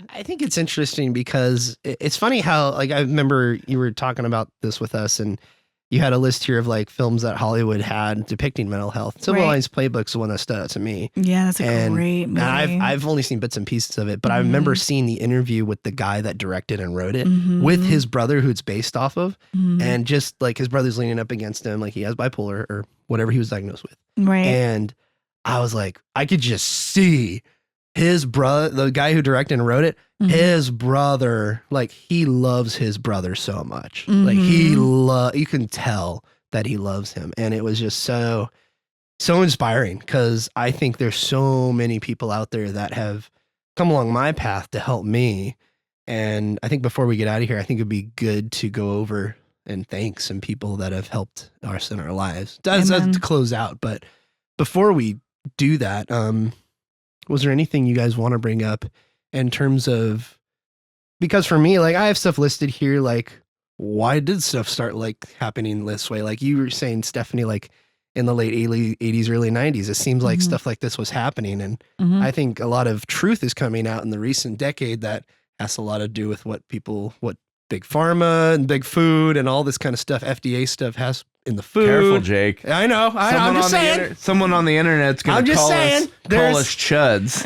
I think it's interesting because it's funny how, like, I remember you were talking about this with us, and you had a list here of like films that Hollywood had depicting mental health. Civil Lines Playbook's the one that stood out to me. Yeah, that's a great movie. And I've only seen bits and pieces of it, but I remember seeing the interview with the guy that directed and wrote it with his brother, who it's based off of, and just like his brother's leaning up against him, like he has bipolar or whatever he was diagnosed with. Right. And I was like, I could just see his brother, the guy who directed and wrote it, his brother, like he loves his brother so much. Like you can tell that he loves him. And it was just so inspiring, because I think there's so many people out there that have come along my path to help me. And I think before we get out of here, I think it'd be good to go over and thank some people that have helped us in our lives. That's to close out. But before we do that, was there anything you guys want to bring up in terms of, because for me, like I have stuff listed here, like why did stuff start like happening this way? Like you were saying, Stephanie, like in the late 80s, early 90s, it seems like stuff like this was happening. And I think a lot of truth is coming out in the recent decade that has a lot to do with what big pharma and big food and all this kind of stuff, FDA stuff has in the food. Careful, Jake. I know. I'm just saying. Someone on the internet's going to call us chuds.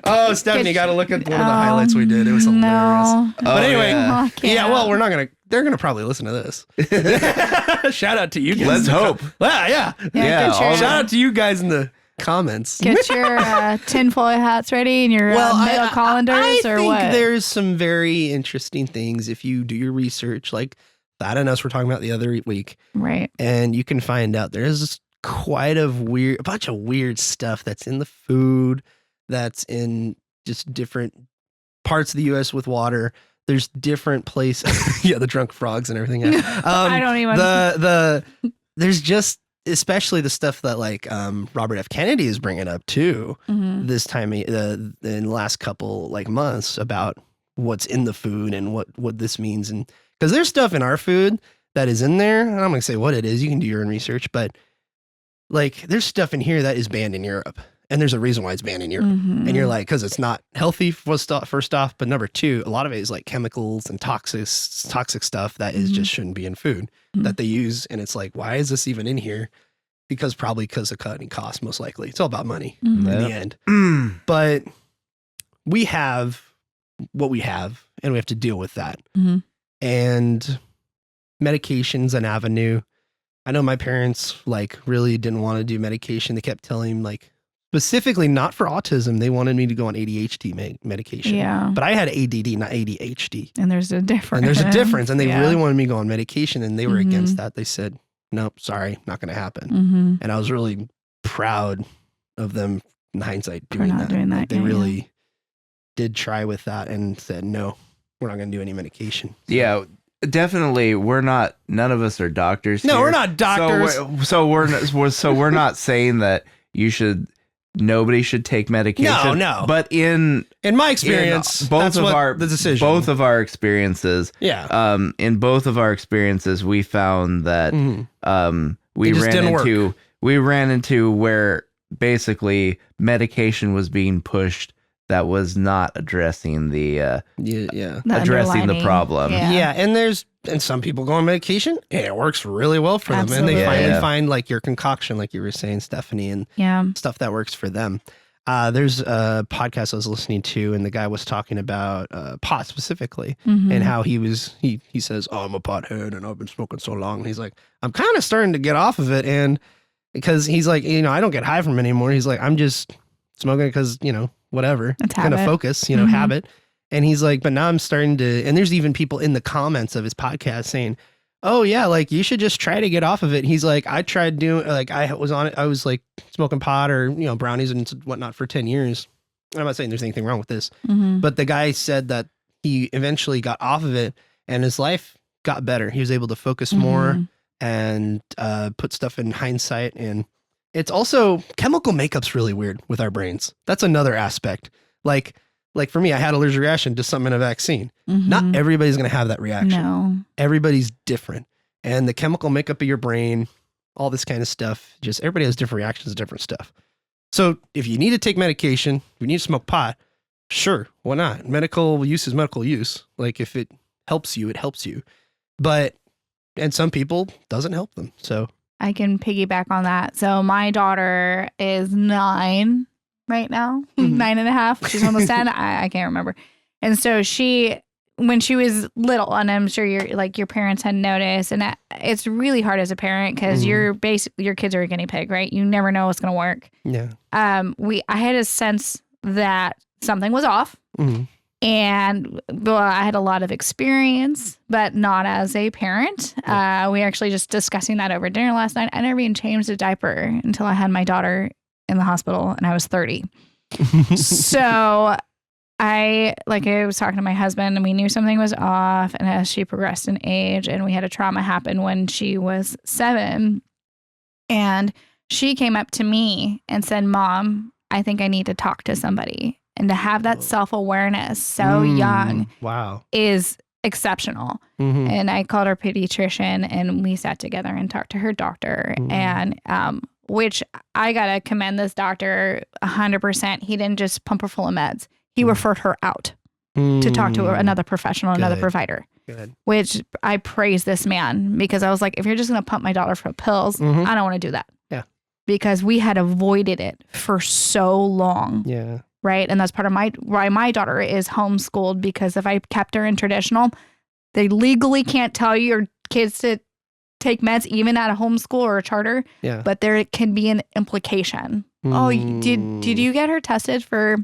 Oh, Stephanie, got to look at one of the highlights we did. It was hilarious. No. But anyway, yeah, well, they're going to probably listen to this. Shout out to you guys. Let's hope. Yeah. Shout out to you guys in the comments. Get your tinfoil hats ready and your metal colanders, or what? I think there's some very interesting things if you do your research, like Thad and us were talking about the other week. Right. And you can find out there's quite a bunch of weird stuff that's in the food, that's in just different parts of the U.S. with water. There's different places. Yeah, the drunk frogs and everything. I don't even. There's just, especially the stuff that like Robert F. Kennedy is bringing up too this time in the last couple like months about what's in the food and what this means. And because there's stuff in our food that is in there, and I'm going to say what it is, you can do your own research, but like there's stuff in here that is banned in Europe. And there's a reason why it's banned in Europe. And you're like, because it's not healthy, first off. But number two, a lot of it is like chemicals and toxic stuff that is just shouldn't be in food that they use. And it's like, why is this even in here? Probably because of cutting costs, most likely. It's all about money in the end. But we have what we have, and we have to deal with that. And medication's an avenue. I know my parents like really didn't want to do medication. They kept telling him like, specifically not for autism, they wanted me to go on ADHD medication. Yeah. But I had ADD, not ADHD. And there's a difference. And they really wanted me to go on medication, and they were against that. They said, nope, sorry, not going to happen. And I was really proud of them in hindsight doing that. They really did try with that and said, no, we're not going to do any medication. Yeah. Definitely, none of us are doctors. No, here. we're not doctors. So we're not saying that nobody should take medication. No. But in my experience, the decision. Both of our experiences. Yeah. In both of our experiences, we found that we ran into where basically medication was being pushed that was not addressing the problem. Yeah, and some people go on medication and it works really well for them. And they finally find like your concoction, like you were saying, Stephanie, and stuff that works for them. There's a podcast I was listening to, and the guy was talking about pot specifically, and how he says, oh, I'm a pothead and I've been smoking so long. And he's like, I'm kind of starting to get off of it. And because he's like, I don't get high from it anymore. He's like, I'm just smoking because, whatever, kind of focus, habit. And he's like, but now I'm starting to, and there's even people in the comments of his podcast saying, oh yeah, like you should just try to get off of it. He's like, I tried doing, like I was on it. I was like smoking pot or, brownies and whatnot for 10 years. I'm not saying there's anything wrong with this, but the guy said that he eventually got off of it and his life got better. He was able to focus more and put stuff in hindsight. And it's also, chemical makeup's really weird with our brains. That's another aspect. Like for me, I had an allergic reaction to something in a vaccine. Not everybody's going to have that reaction. No. Everybody's different. And the chemical makeup of your brain, all this kind of stuff, just everybody has different reactions to different stuff. So if you need to take medication, if you need to smoke pot, sure, why not? Medical use is medical use. Like if it helps you, it helps you. But, and some people doesn't help them. So I can piggyback on that. So my daughter is 9 right now, 9.5. She's almost 10. I can't remember. And so when she was little, and I'm sure your parents had noticed, and it's really hard as a parent because your kids are a guinea pig, right? You never know what's going to work. Yeah. I had a sense that something was off. And I had a lot of experience, but not as a parent. We actually just discussing that over dinner last night. I never even changed a diaper until I had my daughter in the hospital and I was 30. So I was talking to my husband and we knew something was off. And as she progressed in age, and we had a trauma happen when she was 7, and she came up to me and said, "Mom, I think I need to talk to somebody." And to have that self-awareness so young is exceptional. And I called her pediatrician and we sat together and talked to her doctor. And which I got to commend this doctor 100%. He didn't just pump her full of meds. He referred her out to talk to another professional, another provider. Good. Which I praise this man, because I was like, if you're just going to pump my daughter for pills, I don't want to do that. Yeah. Because we had avoided it for so long. Yeah. Right. And that's part of why my daughter is homeschooled, because if I kept her in traditional, they legally can't tell your kids to take meds, even at a homeschool or a charter. Yeah. But there can be an implication. Oh, did you get her tested for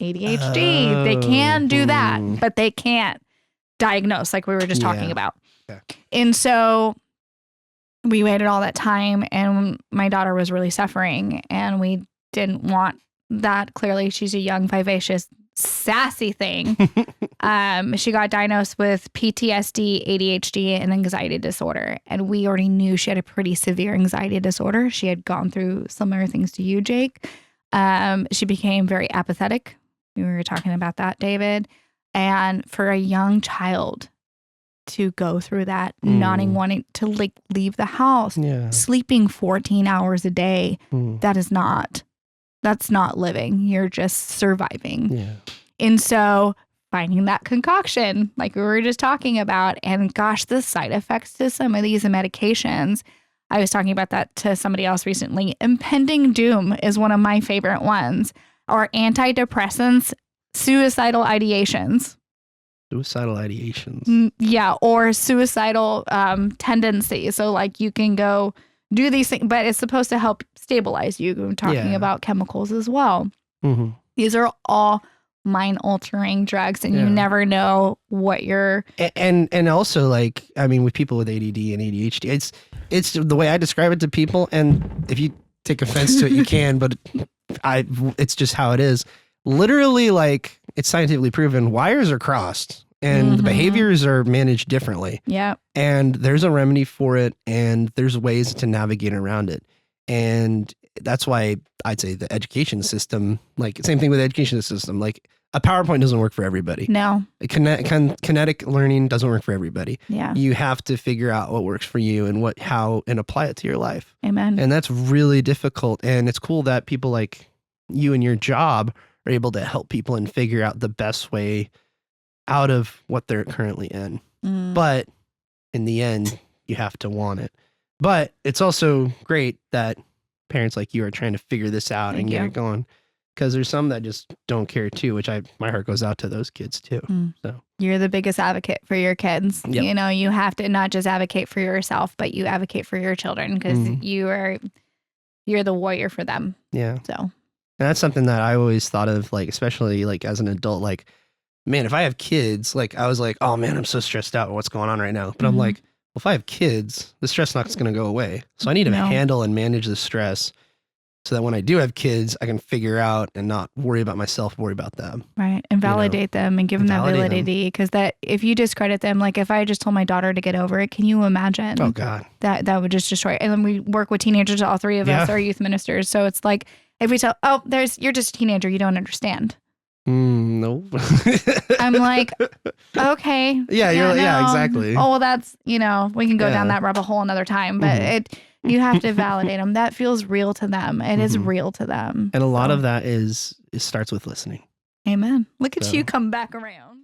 ADHD? They can do that, but they can't diagnose, like we were just talking about. Yeah. And so we waited all that time, and my daughter was really suffering, and we didn't want that. Clearly she's a young, vivacious, sassy thing. She got diagnosed with PTSD, ADHD, and anxiety disorder. And we already knew she had a pretty severe anxiety disorder. She had gone through similar things to you, Jake. She became very apathetic. We were talking about that, David. And for a young child to go through that, not wanting to leave the house, sleeping 14 hours a day, that's not living. You're just surviving. Yeah. And so finding that concoction, like we were just talking about, and gosh, the side effects to some of these medications. I was talking about that to somebody else recently. Impending doom is one of my favorite ones. Or antidepressants, suicidal ideations. Suicidal ideations. Yeah, or suicidal tendencies. So like you can go do these things, but it's supposed to help stabilize you. We're talking about chemicals as well. These are all mind-altering drugs, and you never know what you're... And also, like, I mean, with people with ADD and ADHD, it's the way I describe it to people, and if you take offense to it, you can, but it's just how it is. Literally, like, it's scientifically proven, wires are crossed. And the behaviors are managed differently. Yeah. And there's a remedy for it, and there's ways to navigate around it. And that's why I'd say the education system, like same thing with the education system, like a PowerPoint doesn't work for everybody. No. Kinetic learning doesn't work for everybody. Yeah. You have to figure out what works for you and how apply it to your life. Amen. And that's really difficult. And it's cool that people like you and your job are able to help people and figure out the best way out of what they're currently in. But in the end, you have to want it. But it's also great that parents like you are trying to figure this out and get it going. Because there's some that just don't care too, which my heart goes out to those kids too. So you're the biggest advocate for your kids. Yep. You know, you have to not just advocate for yourself, but you advocate for your children, because you're the warrior for them. Yeah. So and that's something that I always thought of, like, especially like as an adult, like, man, if I have kids, like, I was like, oh man, I'm so stressed out with what's going on right now. But I'm like, well, if I have kids, the stress not going to go away. So I need to handle and manage the stress so that when I do have kids, I can figure out and not worry about myself, worry about them. Right. And validate them and give them that validity. Because that if you discredit them, like if I just told my daughter to get over it, can you imagine? Oh God. That would just destroy it. And then we work with teenagers, all three of us are youth ministers. So it's like, if we tell, you're just a teenager, you don't understand. No. I'm like, okay. Yeah, exactly. Oh, well, that's, we can go down that rabbit hole another time. But You have to validate them. That feels real to them. It is real to them. And a lot of that it starts with listening. Amen. Look at you come back around.